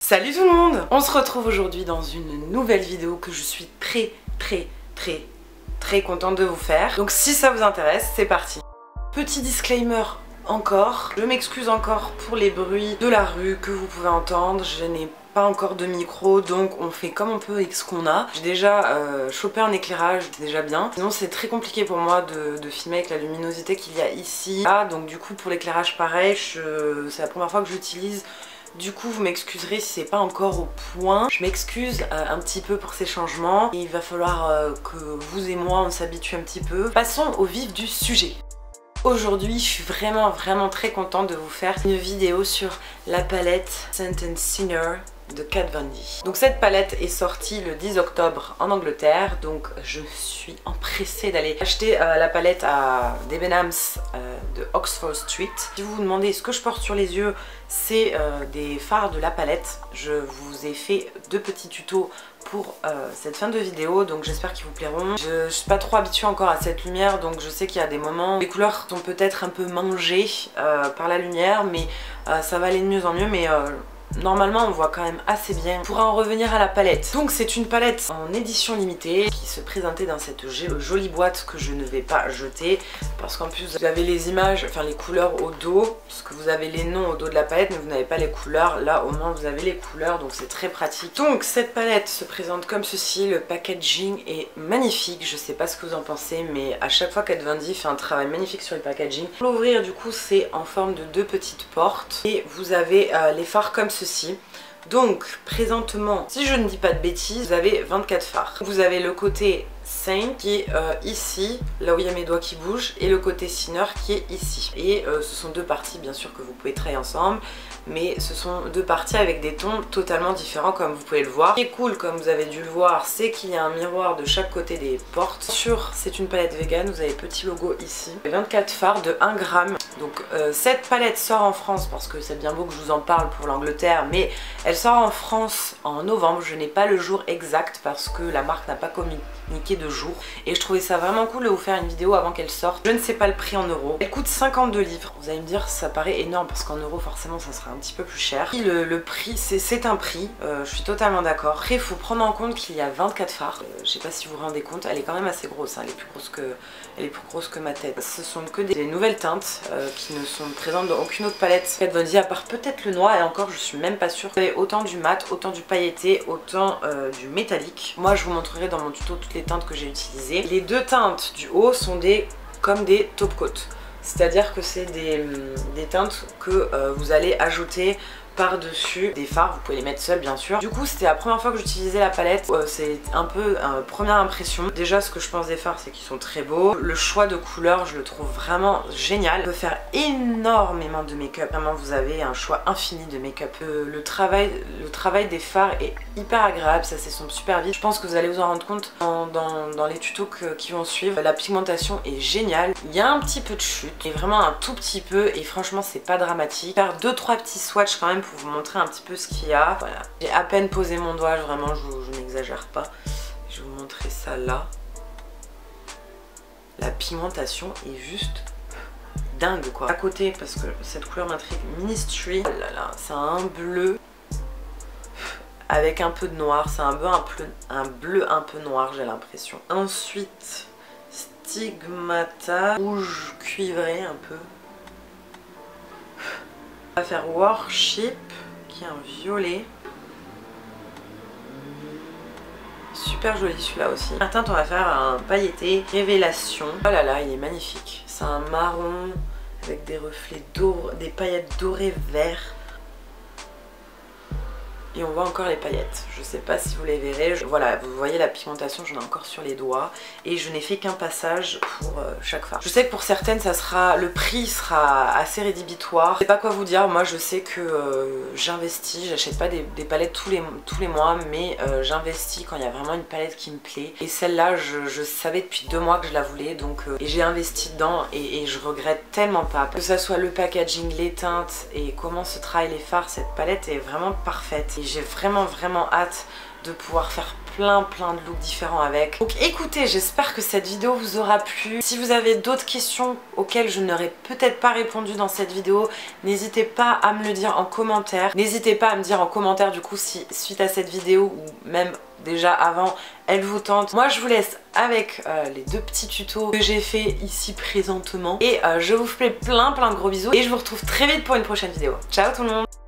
Salut tout le monde! On se retrouve aujourd'hui dans une nouvelle vidéo que je suis très contente de vous faire. Donc si ça vous intéresse, c'est parti. Petit disclaimer encore, je m'excuse encore pour les bruits de la rue que vous pouvez entendre. Je n'ai pas encore de micro, donc on fait comme on peut avec ce qu'on a. J'ai déjà chopé un éclairage, c'est déjà bien. Sinon c'est très compliqué pour moi de filmer avec la luminosité qu'il y a ici. Ah, donc du coup pour l'éclairage pareil, c'est la première fois que j'utilise. Du coup vous m'excuserez si c'est pas encore au point. Je m'excuse un petit peu pour ces changements. Et il va falloir que vous et moi on s'habitue un petit peu. Passons au vif du sujet. Aujourd'hui je suis vraiment très contente de vous faire une vidéo sur la palette Scent & Sinner de Kat Von D. Donc cette palette est sortie le 10 octobre en Angleterre, donc je suis empressée d'aller acheter la palette à Debenhams de Oxford Street. Si vous vous demandez ce que je porte sur les yeux, c'est des fards de la palette. Je vous ai fait deux petits tutos pour cette fin de vidéo, donc j'espère qu'ils vous plairont. Je suis pas trop habituée encore à cette lumière, donc je sais qu'il y a des moments où les couleurs sont peut-être un peu mangées par la lumière, mais ça va aller de mieux en mieux. Mais normalement on voit quand même assez bien. Pour en revenir à la palette, donc c'est une palette en édition limitée qui se présentait dans cette jolie boîte que je ne vais pas jeter, parce qu'en plus vous avez les images, enfin les couleurs au dos, parce que vous avez les noms au dos de la palette mais vous n'avez pas les couleurs. Là au moins vous avez les couleurs, donc c'est très pratique. Donc cette palette se présente comme ceci, le packaging est magnifique. Je sais pas ce que vous en pensez, mais à chaque fois Kat Von D fait un travail magnifique sur le packaging. Pour l'ouvrir du coup c'est en forme de deux petites portes et vous avez les fards comme ceci. Donc présentement, si je ne dis pas de bêtises, vous avez 24 fards. Vous avez le côté Saint qui est ici, là où il y a mes doigts qui bougent, et le côté Sinner qui est ici. Et ce sont deux parties bien sûr que vous pouvez travailler ensemble, mais ce sont deux parties avec des tons totalement différents comme vous pouvez le voir. Ce qui est cool, comme vous avez dû le voir, c'est qu'il y a un miroir de chaque côté des portes. C'est une palette vegan, vous avez petit logo ici. 24 fards de 1 gramme. Donc cette palette sort en France, parce que c'est bien beau que je vous en parle pour l'Angleterre, mais elle sort en France en novembre. Je n'ai pas le jour exact parce que la marque n'a pas communiqué de jour, et je trouvais ça vraiment cool de vous faire une vidéo avant qu'elle sorte. Je ne sais pas le prix en euros. Elle coûte 52 livres. Vous allez me dire ça paraît énorme parce qu'en euros forcément ça sera un petit peu plus cher. Le prix c'est un prix, je suis totalement d'accord. Après il faut prendre en compte qu'il y a 24 fards. Je sais pas si vous vous rendez compte, elle est quand même assez grosse, hein. Elle est plus grosse que ma tête. Ce sont que des nouvelles teintes qui ne sont présentes dans aucune autre palette Kat Von D, à part peut-être le noir, et encore je suis même pas sûre. Vous avez autant du mat, autant du pailleté, autant du métallique. Moi je vous montrerai dans mon tuto toutes les teintes que j'ai utilisées. Les deux teintes du haut sont comme des top coat, c'est-à-dire que c'est des teintes que vous allez ajouter par-dessus des fards. Vous pouvez les mettre seuls bien sûr. Du coup c'était la première fois que j'utilisais la palette, c'est un peu première impression. Déjà ce que je pense des fards c'est qu'ils sont très beaux. Le choix de couleurs je le trouve vraiment génial. On peut faire énormément de make-up, vraiment vous avez un choix infini de make-up. Le travail des fards est hyper agréable, ça s'estompe super vite. Je pense que vous allez vous en rendre compte dans les tutos qui vont suivre. La pigmentation est géniale, il y a un petit peu de chute, et vraiment un tout petit peu, et franchement c'est pas dramatique. Faire 2-3 petits swatchs quand même pour vous montrer un petit peu ce qu'il y a. Voilà, j'ai à peine posé mon doigt, vraiment je n'exagère pas. Je vais vous montrer ça là. La pigmentation est juste dingue quoi. À côté, parce que cette couleur m'intrigue, Ministry, oh là là, c'est un bleu avec un peu de noir, c'est un bleu un peu noir j'ai l'impression. Ensuite Stigmata, rouge cuivré un peu. On va faire Worship qui est un violet. Super joli celui-là aussi. La teinte on va faire un pailleté Révélation. Oh là là il est magnifique. C'est un marron avec des reflets dorés, des paillettes dorées vert. Et on voit encore les paillettes. Je sais pas si vous les verrez. Voilà, vous voyez la pigmentation, j'en ai encore sur les doigts. Et je n'ai fait qu'un passage pour chaque fard. Je sais que pour certaines, le prix sera assez rédhibitoire. Je sais pas quoi vous dire. Moi, je sais que j'investis. J'achète pas des palettes tous les mois, mais j'investis quand il y a vraiment une palette qui me plaît. Et celle-là, je savais depuis 2 mois que je la voulais. Donc, et j'ai investi dedans et je regrette tellement pas. Que ça soit le packaging, les teintes et comment se travaillent les fards, cette palette est vraiment parfaite. J'ai vraiment hâte de pouvoir faire plein de looks différents avec. Donc écoutez, j'espère que cette vidéo vous aura plu. Si vous avez d'autres questions auxquelles je n'aurais peut-être pas répondu dans cette vidéo, n'hésitez pas à me le dire en commentaire. N'hésitez pas à me dire en commentaire du coup si suite à cette vidéo ou même déjà avant elle vous tente. Moi je vous laisse avec les 2 petits tutos que j'ai fait ici présentement et je vous fais plein de gros bisous et je vous retrouve très vite pour une prochaine vidéo. Ciao tout le monde.